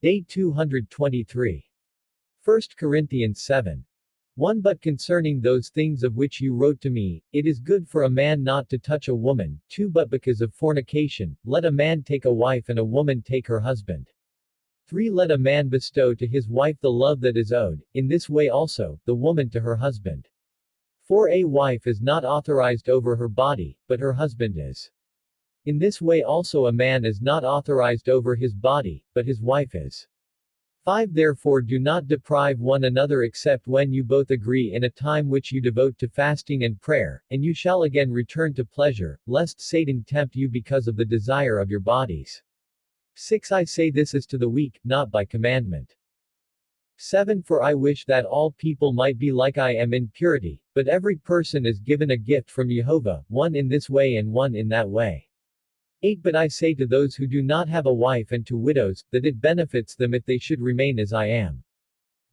Day 223. 1 Corinthians 7. 1 But concerning those things of which you wrote to me, it is good for a man not to touch a woman. 2 But because of fornication, let a man take a wife and a woman take her husband. 3 Let a man bestow to his wife the love that is owed, in this way also, the woman to her husband. 4 A wife is not authorized over her body, but her husband is. In this way also a man is not authorized over his body, but his wife is. 5 Therefore do not deprive one another except when you both agree in a time which you devote to fasting and prayer, and you shall again return to pleasure, lest Satan tempt you because of the desire of your bodies. 6 I say this as to the weak, not by commandment. 7 For I wish that all people might be like I am in purity, but every person is given a gift from Jehovah, one in this way and one in that way. 8 But I say to those who do not have a wife and to widows, that it benefits them if they should remain as I am.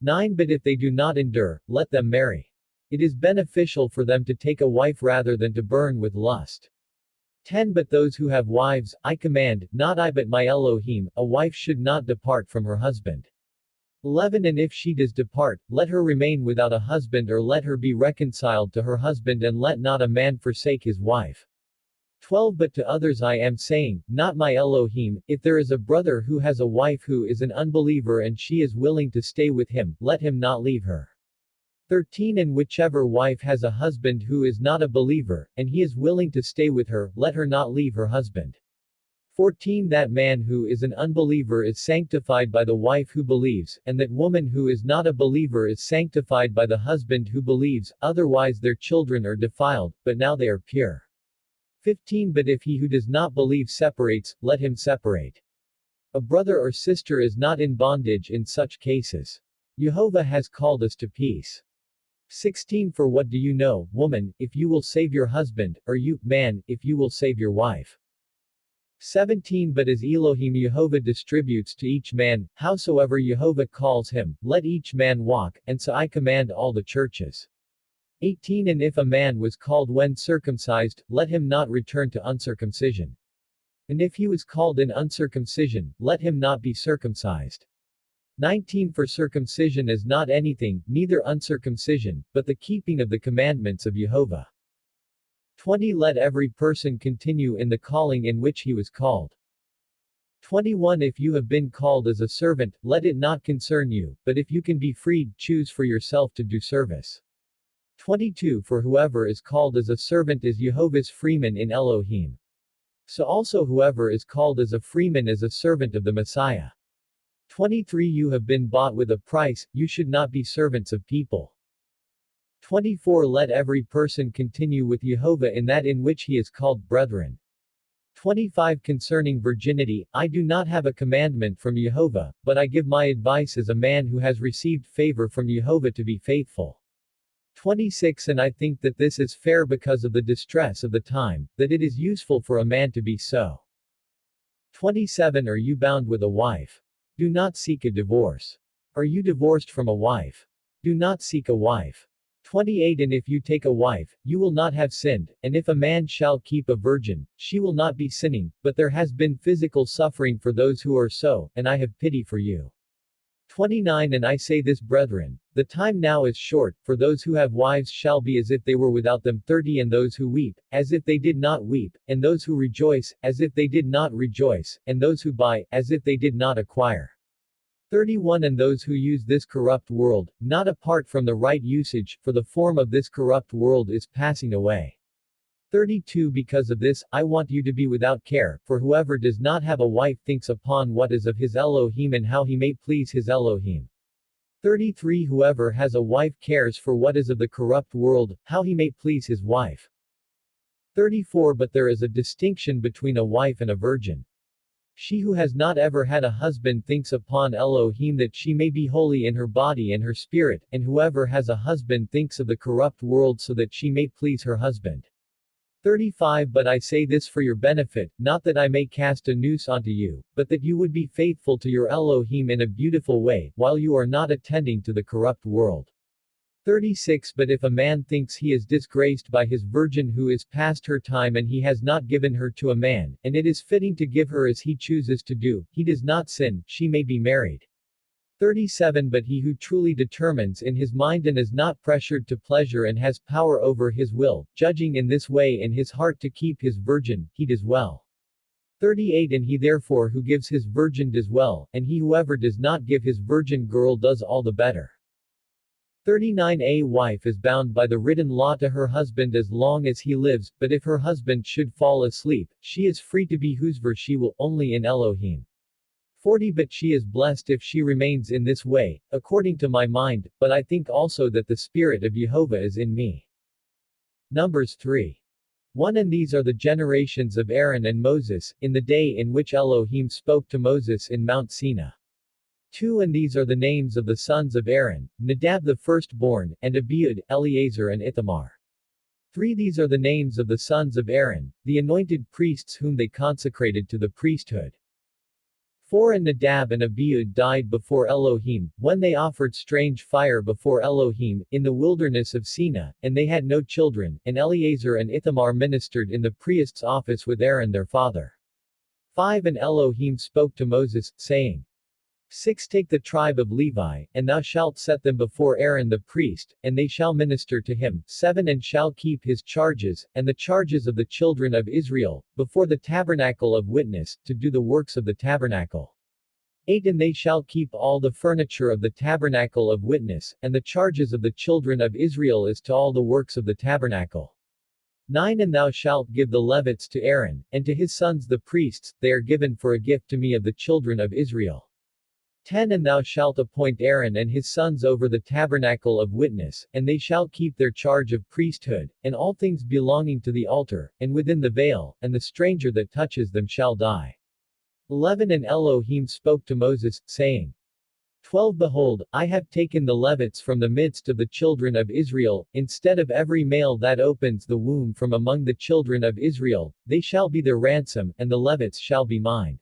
9 But if they do not endure, let them marry. It is beneficial for them to take a wife rather than to burn with lust. 10 But those who have wives, I command, not I but my Elohim, a wife should not depart from her husband. 11 And if she does depart, let her remain without a husband or let her be reconciled to her husband and let not a man forsake his wife. 12 But to others I am saying, not my Elohim, if there is a brother who has a wife who is an unbeliever and she is willing to stay with him, let him not leave her. 13 And whichever wife has a husband who is not a believer, and he is willing to stay with her, let her not leave her husband. 14 That man who is an unbeliever is sanctified by the wife who believes, and that woman who is not a believer is sanctified by the husband who believes, otherwise their children are defiled, but now they are pure. 15 But if he who does not believe separates, let him separate. A brother or sister is not in bondage in such cases. Jehovah has called us to peace. 16 For what do you know, woman, if you will save your husband, or you, man, if you will save your wife? 17 But as Elohim Jehovah distributes to each man, howsoever Jehovah calls him, let each man walk, and so I command all the churches. 18 And if a man was called when circumcised, let him not return to uncircumcision. And if he was called in uncircumcision, let him not be circumcised. 19 For circumcision is not anything, neither uncircumcision, but the keeping of the commandments of Jehovah. 20 Let every person continue in the calling in which he was called. 21 If you have been called as a servant, let it not concern you, but if you can be freed, choose for yourself to do service. 22 For whoever is called as a servant is Jehovah's freeman in Elohim. So also whoever is called as a freeman is a servant of the Messiah. 23 You have been bought with a price, you should not be servants of people. 24 Let every person continue with Jehovah in that in which he is called brethren. 25 Concerning virginity, I do not have a commandment from Jehovah, but I give my advice as a man who has received favor from Jehovah to be faithful. 26 And I think that this is fair because of the distress of the time, that it is useful for a man to be so. 27 Are you bound with a wife? Do not seek a divorce. Are you divorced from a wife? Do not seek a wife. 28 And if you take a wife, you will not have sinned, and if a man shall keep a virgin, she will not be sinning, but there has been physical suffering for those who are so, and I have pity for you. 29 And I say this, brethren, the time now is short, for those who have wives shall be as if they were without them. 30 And those who weep, as if they did not weep, and those who rejoice, as if they did not rejoice, and those who buy, as if they did not acquire. 31 And those who use this corrupt world, not apart from the right usage, for the form of this corrupt world is passing away. 32 Because of this, I want you to be without care, for whoever does not have a wife thinks upon what is of his Elohim and how he may please his Elohim. 33 Whoever has a wife cares for what is of the corrupt world, how he may please his wife. 34 But there is a distinction between a wife and a virgin. She who has not ever had a husband thinks upon Elohim that she may be holy in her body and her spirit, and whoever has a husband thinks of the corrupt world so that she may please her husband. 35 But I say this for your benefit, not that I may cast a noose onto you, but that you would be faithful to your Elohim in a beautiful way, while you are not attending to the corrupt world. 36 But if a man thinks he is disgraced by his virgin who is past her time and he has not given her to a man, and it is fitting to give her as he chooses to do, he does not sin, she may be married. 37 But he who truly determines in his mind and is not pressured to pleasure and has power over his will, judging in this way in his heart to keep his virgin, he does well. 38 And he therefore who gives his virgin does well, and he whoever does not give his virgin girl does all the better. 39 A wife is bound by the written law to her husband as long as he lives, but if her husband should fall asleep, she is free to be whosever she will, only in Elohim. 40 But she is blessed if she remains in this way, according to my mind, but I think also that the Spirit of Jehovah is in me. Numbers 3. 1 And these are the generations of Aaron and Moses, in the day in which Elohim spoke to Moses in Mount Sinai. 2 And these are the names of the sons of Aaron, Nadab the firstborn, and Abiud, Eleazar and Ithamar. 3 These are the names of the sons of Aaron, the anointed priests whom they consecrated to the priesthood. 4 And Nadab and Abiud died before Elohim, when they offered strange fire before Elohim, in the wilderness of Sinai, and they had no children, and Eleazar and Ithamar ministered in the priest's office with Aaron their father. 5 And Elohim spoke to Moses, saying, 6 Take the tribe of Levi, and thou shalt set them before Aaron the priest, and they shall minister to him. 7 And shall keep his charges, and the charges of the children of Israel, before the tabernacle of witness, to do the works of the tabernacle. 8 And they shall keep all the furniture of the tabernacle of witness, and the charges of the children of Israel as to all the works of the tabernacle. 9 And thou shalt give the Levites to Aaron, and to his sons the priests, they are given for a gift to me of the children of Israel. 10 And thou shalt appoint Aaron and his sons over the tabernacle of witness, and they shall keep their charge of priesthood, and all things belonging to the altar, and within the veil, and the stranger that touches them shall die. 11 And Elohim spoke to Moses, saying, 12 Behold, I have taken the Levites from the midst of the children of Israel, instead of every male that opens the womb from among the children of Israel, they shall be their ransom, and the Levites shall be mine.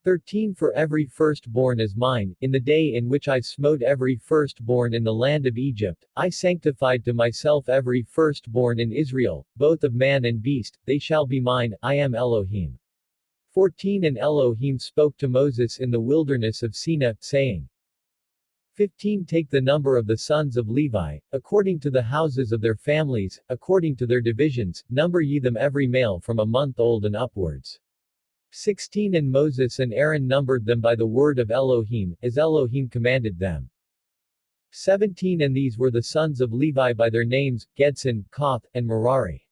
13 For every firstborn is mine, in the day in which I smote every firstborn in the land of Egypt, I sanctified to myself every firstborn in Israel, both of man and beast, they shall be mine, I am Elohim. 14 And Elohim spoke to Moses in the wilderness of Sinai, saying, 15 Take the number of the sons of Levi, according to the houses of their families, according to their divisions, number ye them every male from a month old and upwards. 16 And Moses and Aaron numbered them by the word of Elohim, as Elohim commanded them. 17 And these were the sons of Levi by their names, Gedson, Koth, and Merari.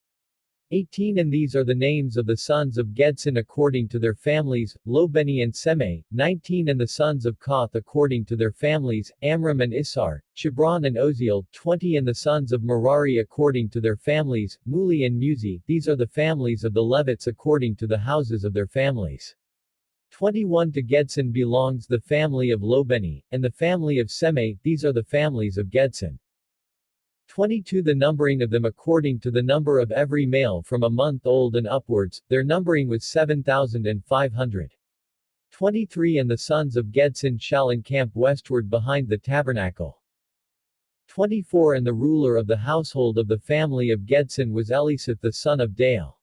18 And these are the names of the sons of Gedson according to their families, Lobeni and Semei. 19 And the sons of Koth according to their families, Amram and Issar, Chebron and Oziel. 20 And the sons of Merari according to their families, Muli and Muzi. These are the families of the Levites according to the houses of their families. 21 To Gedson belongs the family of Lobeni, and the family of Semei. These are the families of Gedson. 22 The numbering of them according to the number of every male from a month old and upwards, their numbering was 7,500. 23 And the sons of Gedson shall encamp westward behind the tabernacle. 24 And the ruler of the household of the family of Gedson was Elisaph the son of Dale.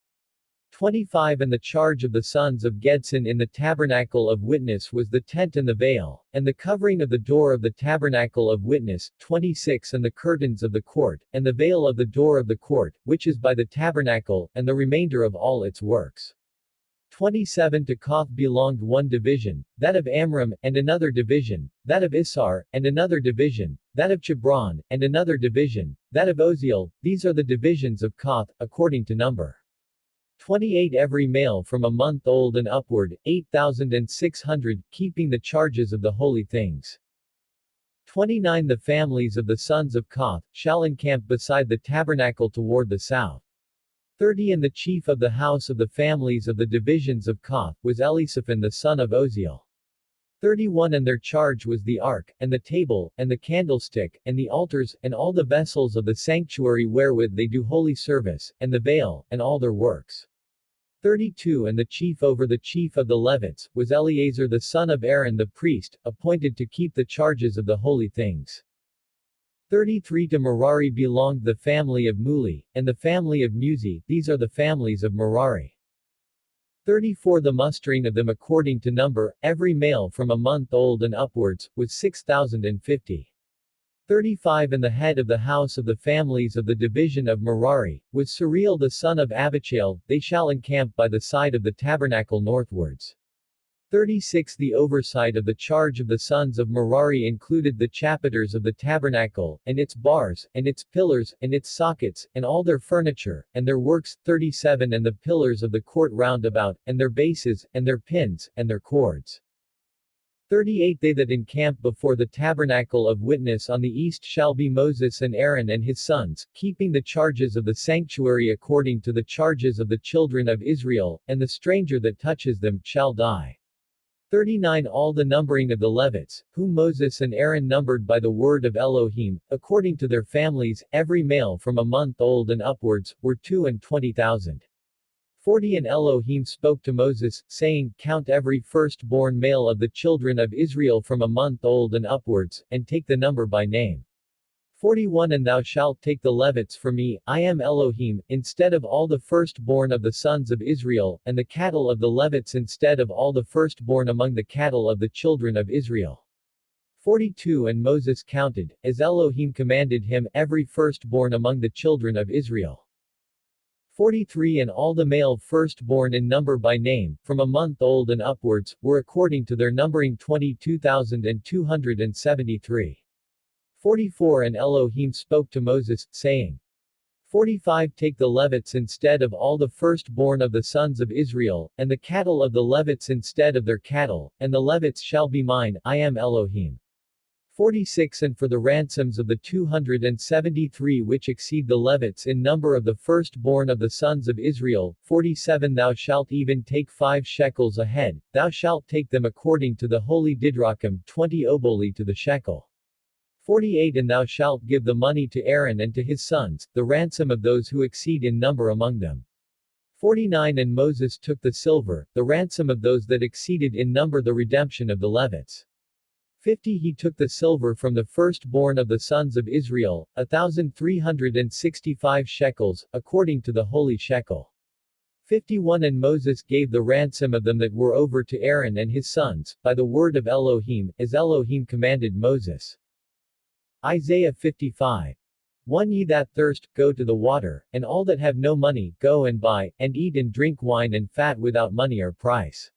25 And the charge of the sons of Gedson in the tabernacle of witness was the tent and the veil, and the covering of the door of the tabernacle of witness. 26 And the curtains of the court, and the veil of the door of the court, which is by the tabernacle, and the remainder of all its works. 27 To Koth belonged one division, that of Amram, and another division, that of Issar, and another division, that of Chebron, and another division, that of Oziel. These are the divisions of Koth, according to number. 28 Every male from a month old and upward, 8,600, keeping the charges of the holy things. 29 The families of the sons of Koth shall encamp beside the tabernacle toward the south. 30 And the chief of the house of the families of the divisions of Koth was Elisaphan the son of Oziel. 31 And their charge was the ark, and the table, and the candlestick, and the altars, and all the vessels of the sanctuary wherewith they do holy service, and the veil, and all their works. 32 And the chief over the chief of the Levites was Eleazar the son of Aaron the priest, appointed to keep the charges of the holy things. 33 To Merari belonged the family of Muli, and the family of Muzi, these are the families of Merari. 34 The mustering of them according to number, every male from a month old and upwards, was 6,050. 35 And the head of the house of the families of the division of Merari, was Suriel the son of Abichail, they shall encamp by the side of the tabernacle northwards. 36 The oversight of the charge of the sons of Merari included the chapiters of the tabernacle, and its bars, and its pillars, and its sockets, and all their furniture, and their works. 37 And the pillars of the court round about, and their bases, and their pins, and their cords. 38 They that encamp before the tabernacle of witness on the east shall be Moses and Aaron and his sons, keeping the charges of the sanctuary according to the charges of the children of Israel, and the stranger that touches them shall die. 39 All the numbering of the Levites, whom Moses and Aaron numbered by the word of Elohim, according to their families, every male from a month old and upwards, were 22,000. 40 And Elohim spoke to Moses, saying, Count every firstborn male of the children of Israel from a month old and upwards, and take the number by name. 41 And thou shalt take the Levites for me, I am Elohim, instead of all the firstborn of the sons of Israel, and the cattle of the Levites instead of all the firstborn among the cattle of the children of Israel. 42 And Moses counted, as Elohim commanded him, every firstborn among the children of Israel. 43 And all the male firstborn in number by name, from a month old and upwards, were according to their numbering 22,273. 44 And Elohim spoke to Moses, saying, 45 Take the Levites instead of all the firstborn of the sons of Israel, and the cattle of the Levites instead of their cattle, and the Levites shall be mine, I am Elohim. 46 And for the ransoms of the 273 which exceed the Levites in number of the firstborn of the sons of Israel, 47 Thou shalt even take 5 shekels a head, thou shalt take them according to the holy didrachim, 20 oboli to the shekel. 48 And thou shalt give the money to Aaron and to his sons, the ransom of those who exceed in number among them. 49 And Moses took the silver, the ransom of those that exceeded in number the redemption of the Levites. 50 He took the silver from the firstborn of the sons of Israel, 1,365 shekels, according to the holy shekel. 51 And Moses gave the ransom of them that were over to Aaron and his sons, by the word of Elohim, as Elohim commanded Moses. Isaiah 55. 1 Ye that thirst, go to the water, and all that have no money, go and buy, and eat and drink wine and fat without money or price.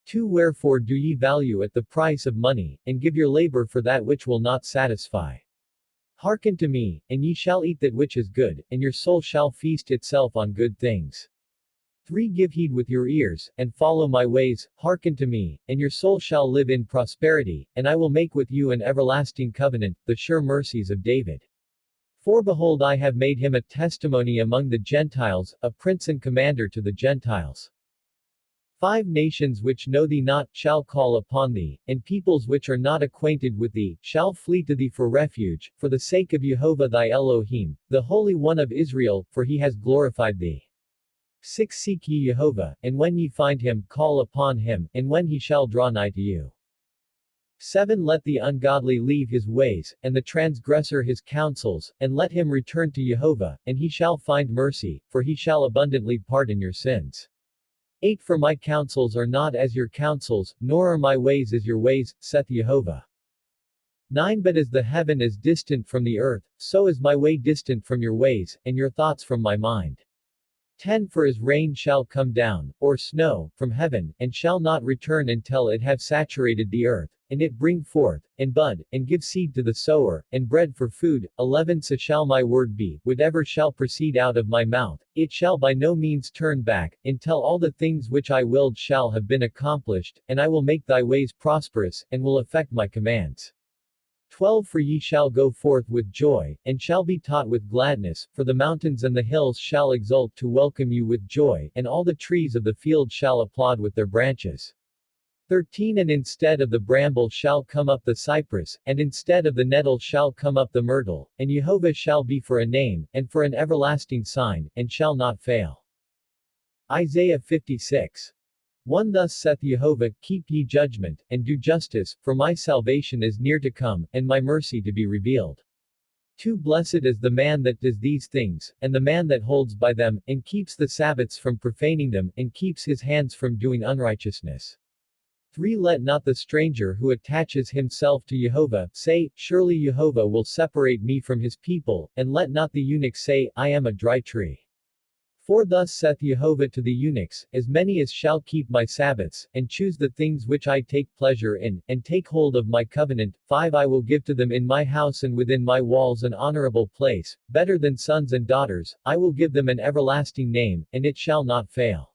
2 Wherefore do ye value at the price of money, and give your labor for that which will not satisfy? Hearken to me, and ye shall eat that which is good, and your soul shall feast itself on good things. 3 Give heed with your ears, and follow my ways, hearken to me, and your soul shall live in prosperity, and I will make with you an everlasting covenant, the sure mercies of David. 4 Behold I have made him a testimony among the Gentiles, a prince and commander to the Gentiles. 5 Nations which know thee not, shall call upon thee, and peoples which are not acquainted with thee, shall flee to thee for refuge, for the sake of Jehovah thy Elohim, the Holy One of Israel, for he has glorified thee. 6 Seek ye Jehovah, and when ye find him, call upon him, and when he shall draw nigh to you. 7 Let the ungodly leave his ways, and the transgressor his counsels, and let him return to Jehovah, and he shall find mercy, for he shall abundantly pardon your sins. 8 For my counsels are not as your counsels, nor are my ways as your ways, saith Jehovah. 9 But as the heaven is distant from the earth, so is my way distant from your ways, and your thoughts from my mind. 10 For as rain shall come down, or snow, from heaven, and shall not return until it have saturated the earth, and it bring forth, and bud, and give seed to the sower, and bread for food. 11 So shall my word be, whatever shall proceed out of my mouth, it shall by no means turn back, until all the things which I willed shall have been accomplished, and I will make thy ways prosperous, and will effect my commands. 12 For ye shall go forth with joy, and shall be taught with gladness, for the mountains and the hills shall exult to welcome you with joy, and all the trees of the field shall applaud with their branches. 13 And instead of the bramble shall come up the cypress, and instead of the nettle shall come up the myrtle, and Jehovah shall be for a name, and for an everlasting sign, and shall not fail. Isaiah 56. 1 Thus saith Jehovah, keep ye judgment, and do justice, for my salvation is near to come, and my mercy to be revealed. 2 Blessed is the man that does these things, and the man that holds by them, and keeps the Sabbaths from profaning them, and keeps his hands from doing unrighteousness. 3 Let not the stranger who attaches himself to Jehovah say, Surely Jehovah will separate me from his people, and let not the eunuch say, I am a dry tree. 4 Thus saith Jehovah to the eunuchs, as many as shall keep my Sabbaths, and choose the things which I take pleasure in, and take hold of my covenant. 5 I will give to them in my house and within my walls an honorable place, better than sons and daughters. I will give them an everlasting name, and it shall not fail.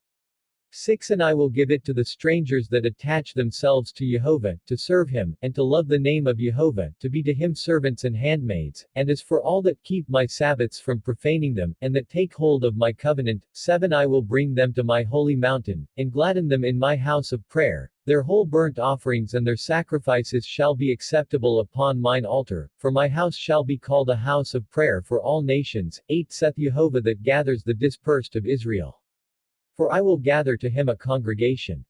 6 And I will give it to the strangers that attach themselves to Jehovah, to serve him, and to love the name of Jehovah, to be to him servants and handmaids. And as for all that keep my Sabbaths from profaning them, and that take hold of my covenant, 7 I will bring them to my holy mountain, and gladden them in my house of prayer. Their whole burnt offerings and their sacrifices shall be acceptable upon mine altar, for my house shall be called a house of prayer for all nations. 8 Saith Jehovah that gathers the dispersed of Israel. For I will gather to him a congregation.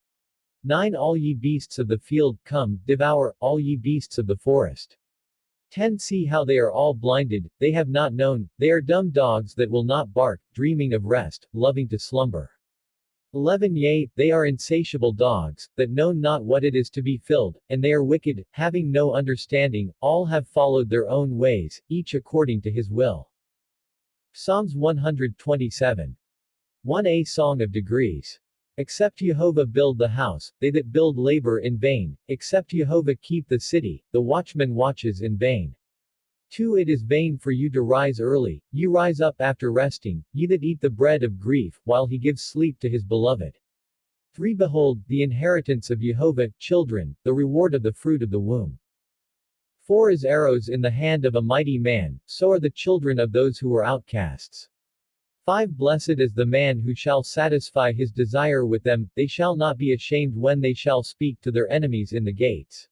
9 All ye beasts of the field, come, devour, all ye beasts of the forest. 10 See how they are all blinded, they have not known, they are dumb dogs that will not bark, dreaming of rest, loving to slumber. 11 Yea, they are insatiable dogs, that know not what it is to be filled, and they are wicked, having no understanding, all have followed their own ways, each according to his will. Psalms 127. 1 A Song of Degrees. Except Jehovah build the house, they that build labor in vain, except Jehovah keep the city, the watchman watches in vain. 2 It is vain for you to rise early, you rise up after resting, ye that eat the bread of grief, while he gives sleep to his beloved. 3 Behold, the inheritance of Jehovah, children, the reward of the fruit of the womb. 4 As arrows in the hand of a mighty man, so are the children of those who are outcasts. 5 Blessed is the man who shall satisfy his desire with them, they shall not be ashamed when they shall speak to their enemies in the gates.